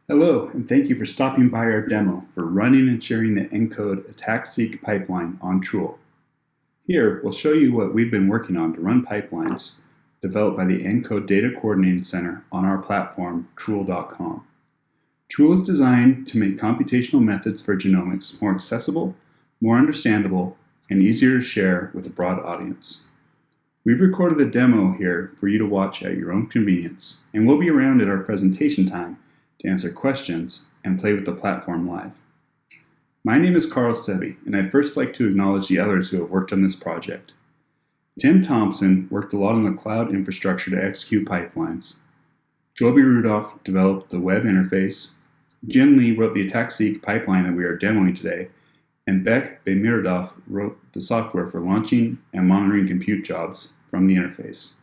Hello, and thank you for stopping by our demo for running and sharing the ENCODE atac-seq-pipeline on Truwl. Here, we'll show you what we've been working on to run pipelines developed by the ENCODE Data Coordinating Center on our platform, Truwl.com. Truwl is designed to make computational methods for genomics more accessible, more understandable, and easier to share with a broad audience. We've recorded the demo here for you to watch at your own convenience, and we'll be around at our presentation time to answer questions and play with the platform live. My name is Carl Sebi, and I'd first like to acknowledge the others who have worked on this project. Tim Thompson worked a lot on the cloud infrastructure to execute pipelines. Joby Rudolph developed the web interface. Jin Lee wrote the atac-seq pipeline that we are demoing today, and Beck Bemirodov wrote the software for launching and monitoring compute jobs from the interface.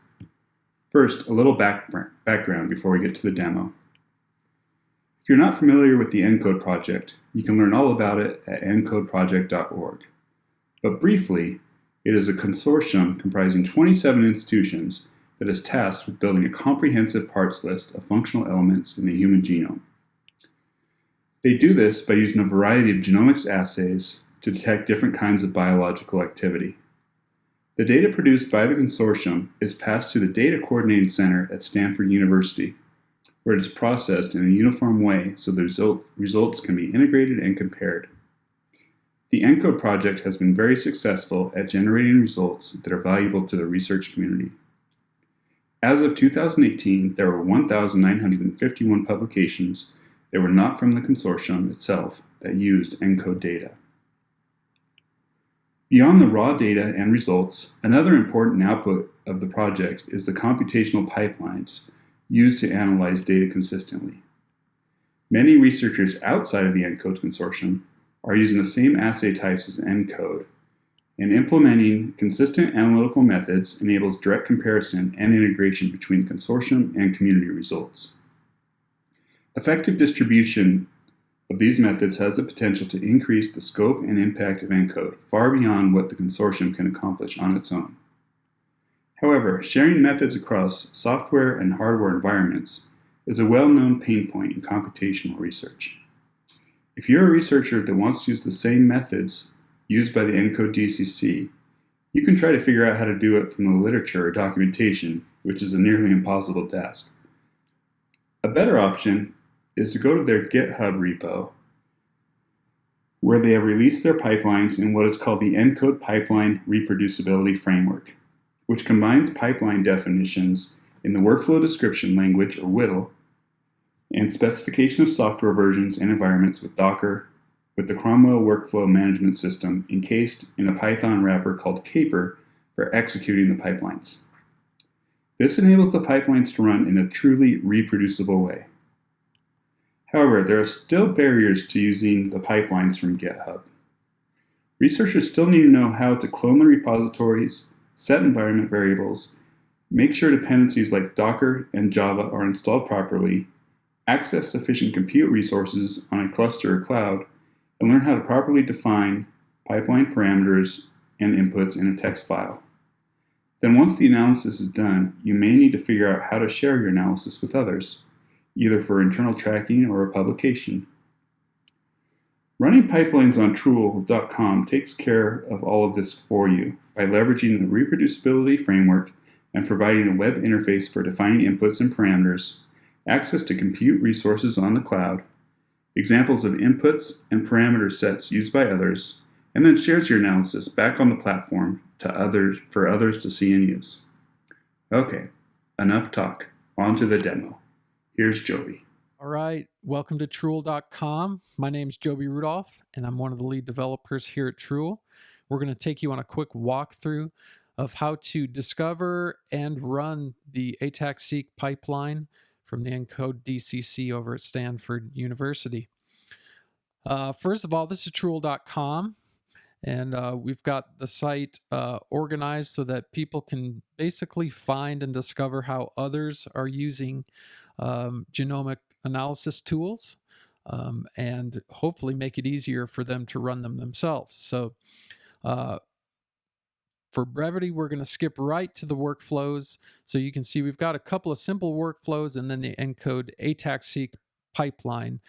First, a little background before we get to the demo. If you're not familiar with the ENCODE project, you can learn all about it at encodeproject.org. But briefly, it is a consortium comprising 27 institutions that is tasked with building a comprehensive parts list of functional elements in the human genome. They do this by using a variety of genomics assays to detect different kinds of biological activity. The data produced by the consortium is passed to the Data Coordinating Center at Stanford University, where it is processed in a uniform way so the results can be integrated and compared. The ENCODE project has been very successful at generating results that are valuable to the research community. As of 2018, there were 1,951 publications that were not from the consortium itself that used ENCODE data. Beyond the raw data and results, another important output of the project is the computational pipelines used to analyze data consistently. Many researchers outside of the ENCODE consortium are using the same assay types as ENCODE, and implementing consistent analytical methods enables direct comparison and integration between consortium and community results. Effective distribution of these methods has the potential to increase the scope and impact of ENCODE far beyond what the consortium can accomplish on its own. However, sharing methods across software and hardware environments is a well-known pain point in computational research. If you're a researcher that wants to use the same methods used by the ENCODE DCC, you can try to figure out how to do it from the literature or documentation, which is a nearly impossible task. A better option is to go to their GitHub repo, where they have released their pipelines in what is called the ENCODE Pipeline Reproducibility Framework, which combines pipeline definitions in the workflow description language, or WDL, and specification of software versions and environments with Docker, with the Cromwell workflow management system encased in a Python wrapper called Caper for executing the pipelines. This enables the pipelines to run in a truly reproducible way. However, there are still barriers to using the pipelines from GitHub. Researchers still need to know how to clone the repositories, set environment variables, make sure dependencies like Docker and Java are installed properly, access sufficient compute resources on a cluster or cloud, and learn how to properly define pipeline parameters and inputs in a text file. Then once the analysis is done, you may need to figure out how to share your analysis with others, either for internal tracking or a publication. Running pipelines on Truwl.com takes care of all of this for you by leveraging the reproducibility framework and providing a web interface for defining inputs and parameters, access to compute resources on the cloud, examples of inputs and parameter sets used by others, and then shares your analysis back on the platform for others to see and use. Okay, enough talk. On to the demo. Here's Joby. All right, welcome to Truwl.com. My name's Joby Rudolph, and I'm one of the lead developers here at Truwl. We're going to take you on a quick walkthrough of how to discover and run the atac-seq pipeline from the ENCODE DCC over at Stanford University. First of all, this is Truwl.com, and we've got the site organized so that people can basically find and discover how others are using genomic analysis tools and hopefully make it easier for them to run them themselves. So for brevity, we're going to skip right to the workflows. So you can see we've got a couple of simple workflows and then the ENCODE atac-seq pipeline.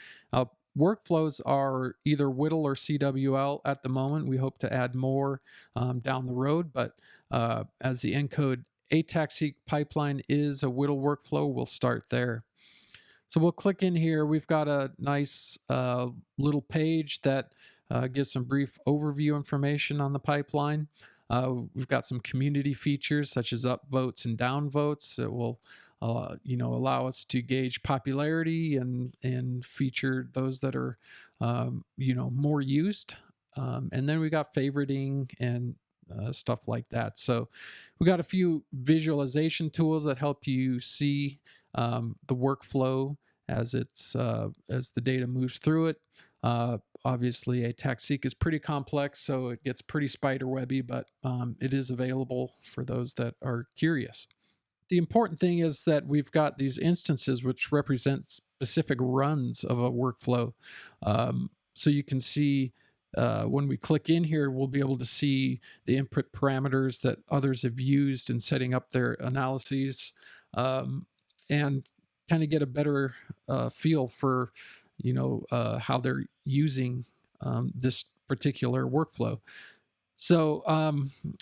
Workflows are either WDL or CWL at the moment. We hope to add more down the road, but as the ENCODE atac-seq-pipeline is a WDL workflow, we'll start there. So we'll click in here. We've got a nice little page that gives some brief overview information on the pipeline. We've got some community features such as upvotes and downvotes that will allow us to gauge popularity and feature those that are more used. And then we got favoriting and stuff like that. So we got a few visualization tools that help you see the workflow as the data moves through it. Obviously, atac-seq is pretty complex, so it gets pretty spiderwebby, but it is available for those that are curious. The important thing is that we've got these instances which represent specific runs of a workflow. So you can see when we click in here, we'll be able to see the input parameters that others have used in setting up their analyses, and kind of get a better feel for how they're using this particular workflow. So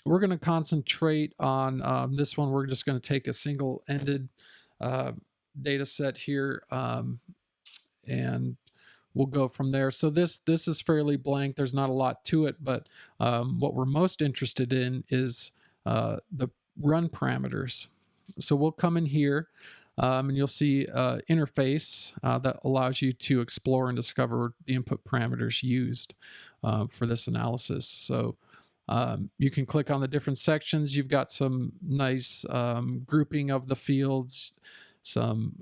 we're going to concentrate on this one. We're just going to take a single-ended data set here, and we'll go from there. So this is fairly blank. There's not a lot to it, but what we're most interested in is the run parameters. So we'll come in here, and you'll see an interface that allows you to explore and discover the input parameters used for this analysis. So you can click on the different sections. You've got some nice grouping of the fields, some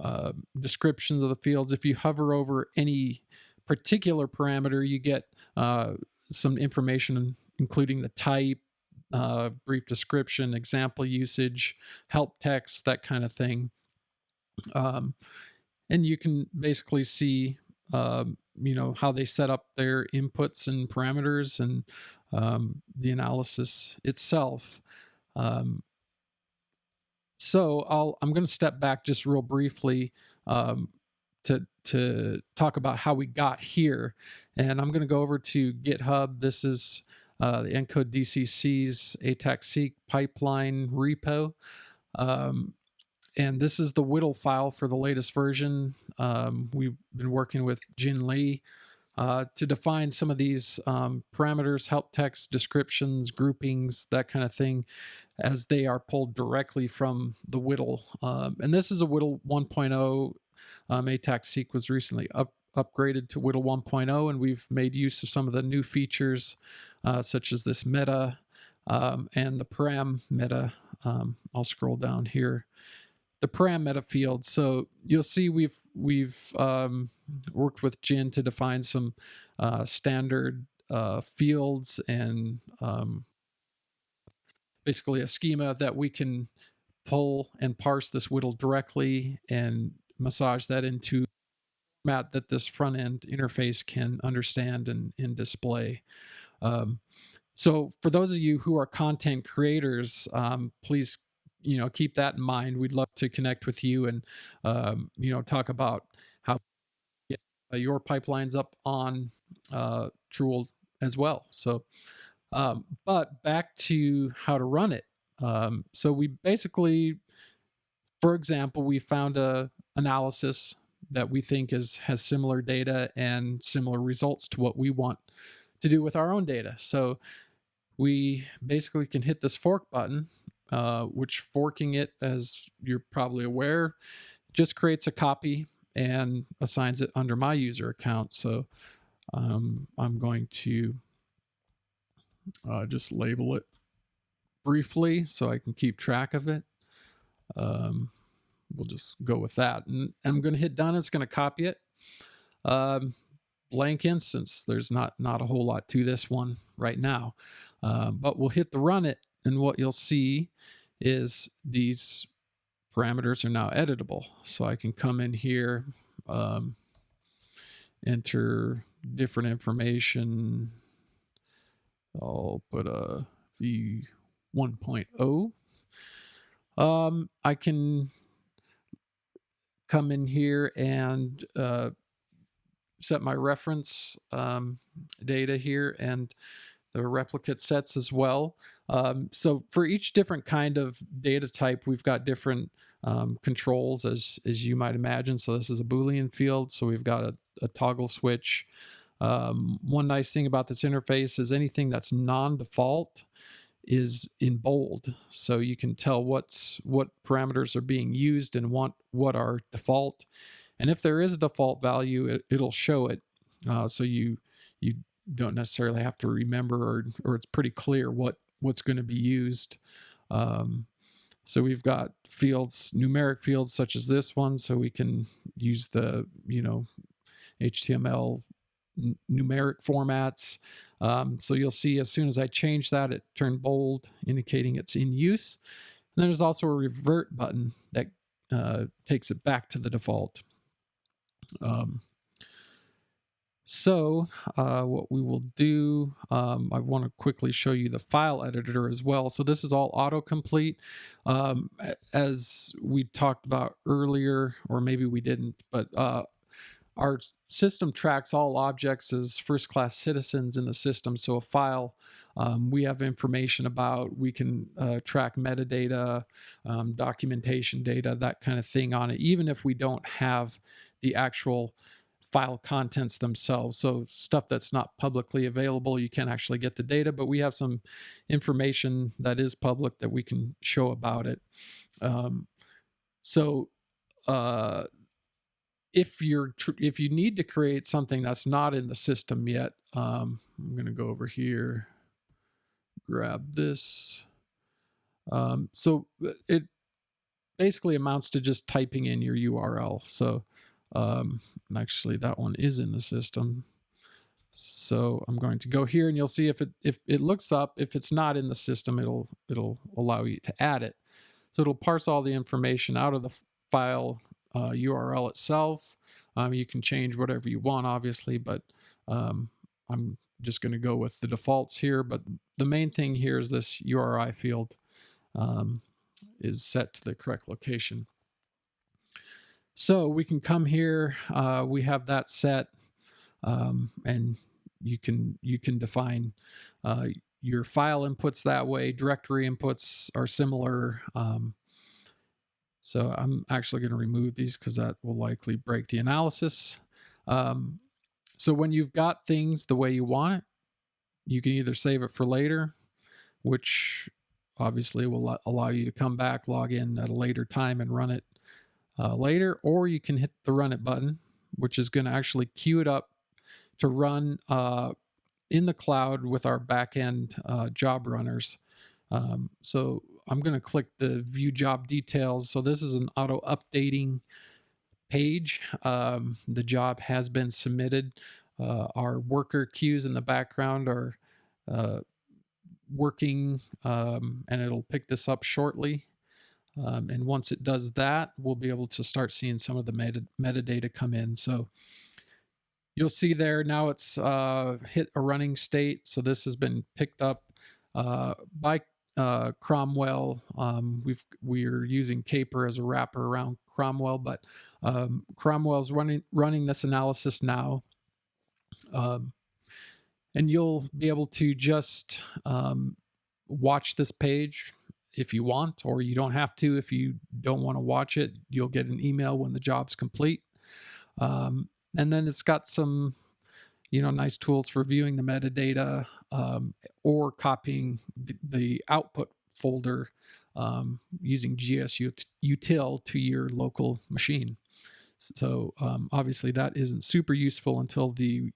descriptions of the fields. If you hover over any particular parameter, you get some information, including the type, brief description, example usage, help text, that kind of thing. And you can basically see, how they set up their inputs and parameters and the analysis itself. So I'm going to step back just real briefly to talk about how we got here, and I'm going to go over to GitHub. This is the ENCODE DCC's atac-seq-pipeline repo. And this is the WDL file for the latest version. We've been working with Jin Lee to define some of these parameters, help text, descriptions, groupings, that kind of thing, as they are pulled directly from the WDL. And this is a WDL 1.0. atac-seq was recently upgraded to WDL 1.0, and we've made use of some of the new features, such as this meta and the param meta. I'll scroll down here. The param meta field. So you'll see we've worked with Jin to define some standard fields and basically a schema that we can pull and parse this WDL directly and massage that into a format that this front end interface can understand and display. So for those of you who are content creators, please keep that in mind. We'd love to connect with you and talk about how your pipeline's up on Truwl as well. So but back to how to run it. So we basically, for example, we found a analysis that we think has similar data and similar results to what we want to do with our own data. So we basically can hit this fork button, which forking it, as you're probably aware, just creates a copy and assigns it under my user account. So I'm going to just label it briefly so I can keep track of it. We'll just go with that. And I'm going to hit done. It's going to copy it. Blank instance. There's not a whole lot to this one right now. But we'll hit the run it. And what you'll see is these parameters are now editable. So I can come in here, enter different information. I'll put a v1.0. I can come in here and set my reference data here and the replicate sets as well. So for each different kind of data type, we've got different controls, as you might imagine. So this is a Boolean field, so we've got a toggle switch. One nice thing about this interface is anything that's non-default is in bold, so you can tell what parameters are being used and what are default. And if there is a default value, it'll show it, so you don't necessarily have to remember, or it's pretty clear what's going to be used. So we've got fields, numeric fields such as this one, so we can use the HTML numeric formats. So you'll see as soon as I change that, it turned bold, indicating it's in use. And then there's also a revert button that takes it back to the default. So what we will do, I want to quickly show you the file editor as well. So this is all autocomplete. As we talked about earlier, or maybe we didn't, but our system tracks all objects as first-class citizens in the system. So a file we have information about, we can track metadata, documentation data, that kind of thing on it, even if we don't have the actual file contents themselves. So stuff that's not publicly available, you can't actually get the data, but we have some information that is public that we can show about it. If you need to create something that's not in the system yet, I'm going to go over here, grab this. So it basically amounts to just typing in your URL. So actually that one is in the system. So I'm going to go here, and you'll see if it looks up, if it's not in the system, it'll allow you to add it. So it'll parse all the information out of the file URL itself. You can change whatever you want, obviously, but I'm just going to go with the defaults here. But the main thing here is this URI field is set to the correct location. So we can come here, we have that set, and you can define your file inputs that way. Directory inputs are similar. So I'm actually going to remove these because that will likely break the analysis. So when you've got things the way you want it, you can either save it for later, which obviously will allow you to come back, log in at a later time and run it later, or you can hit the run it button, which is going to actually queue it up to run in the cloud with our backend job runners. So I'm going to click the view job details. So this is an auto updating page. The job has been submitted. Our worker queues in the background are working, and it'll pick this up shortly. And once it does that, we'll be able to start seeing some of the metadata come in. So you'll see there now it's hit a running state. So this has been picked up by Cromwell. We're using Caper as a wrapper around Cromwell, but Cromwell's running this analysis now. And you'll be able to just watch this page if you want, or you don't have to. If you don't want to watch it, you'll get an email when the job's complete. And then it's got some, nice tools for viewing the metadata, or copying the output folder using gsutil to your local machine. So obviously that isn't super useful until the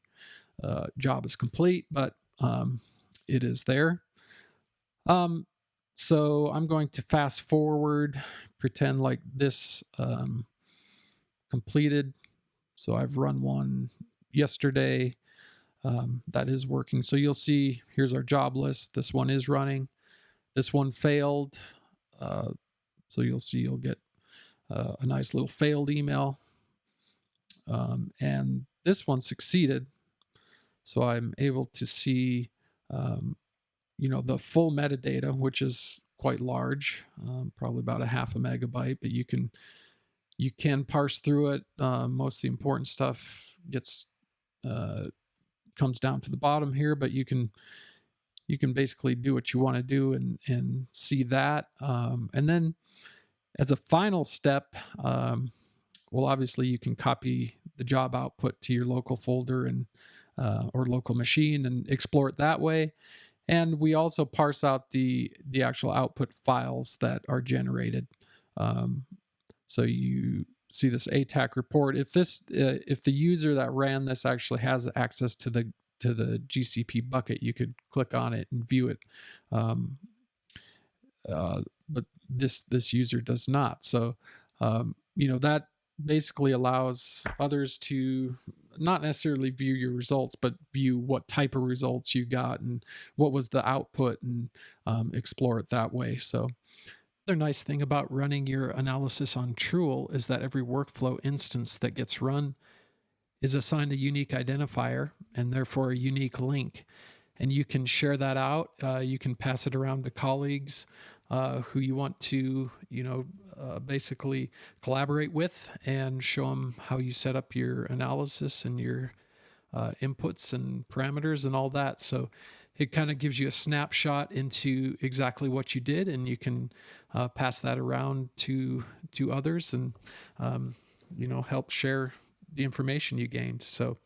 job is complete, but it is there. So I'm going to fast forward, pretend like this completed. So I've run one yesterday. That is working. So you'll see, here's our job list. This one is running. This one failed. So you'll see, you'll get a nice little failed email. And this one succeeded. So I'm able to see, the full metadata, which is quite large, probably about a half a megabyte, but you can parse through it. Most of the important stuff gets comes down to the bottom here, but you can basically do what you want to do and see that. And then as a final step, well, obviously you can copy the job output to your local folder and or local machine and explore it that way. And we also parse out the actual output files that are generated. So you see this ATAC report. If the user that ran this actually has access to the GCP bucket, you could click on it and view it. But this user does not. So that basically allows others to not necessarily view your results, but view what type of results you got and what was the output, and explore it that way. So another nice thing about running your analysis on Truwl is that every workflow instance that gets run is assigned a unique identifier and therefore a unique link. And you can share that out. You can pass it around to colleagues who you want to, basically collaborate with, and show them how you set up your analysis and your inputs and parameters and all that. So it kind of gives you a snapshot into exactly what you did, and you can pass that around to others and, help share the information you gained. So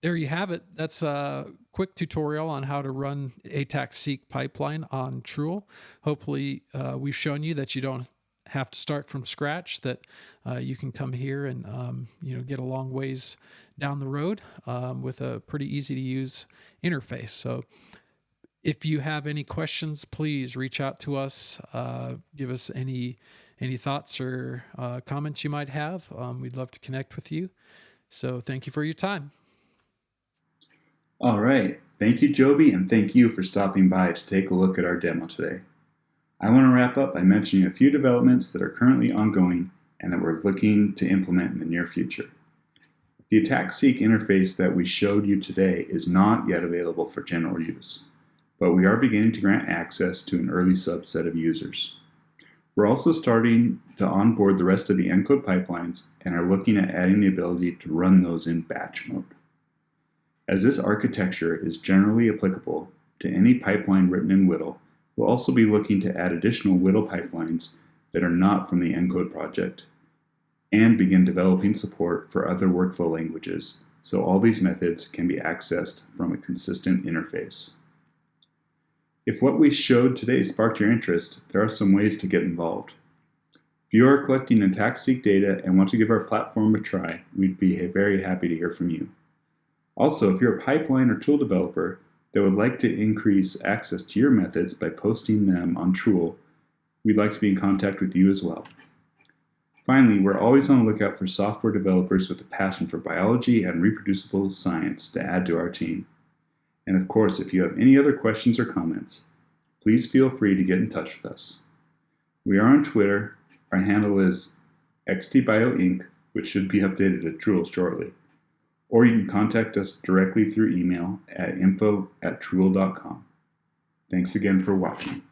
there you have it. That's a quick tutorial on how to run atac-seq-pipeline on Truwl. Hopefully we've shown you that you don't have to start from scratch, that you can come here and get a long ways down the road with a pretty easy to use interface. So if you have any questions, please reach out to us. Give us any thoughts or comments you might have. We'd love to connect with you. So thank you for your time. All right. Thank you, Joby, and thank you for stopping by to take a look at our demo today. I want to wrap up by mentioning a few developments that are currently ongoing and that we're looking to implement in the near future. The atac-seq interface that we showed you today is not yet available for general use, but we are beginning to grant access to an early subset of users. We're also starting to onboard the rest of the ENCODE pipelines and are looking at adding the ability to run those in batch mode. As this architecture is generally applicable to any pipeline written in WDL, we'll also be looking to add additional WDL pipelines that are not from the ENCODE project, and begin developing support for other workflow languages, so all these methods can be accessed from a consistent interface. If what we showed today sparked your interest, there are some ways to get involved. If you are collecting atac-seq data and want to give our platform a try, we'd be very happy to hear from you. Also, if you're a pipeline or tool developer that would like to increase access to your methods by posting them on Truwl, we'd like to be in contact with you as well. Finally, we're always on the lookout for software developers with a passion for biology and reproducible science to add to our team. And of course, if you have any other questions or comments, please feel free to get in touch with us. We are on Twitter. Our handle is xtbioinc, which should be updated at Truwl shortly. Or you can contact us directly through email at info@truwl.com. Thanks again for watching.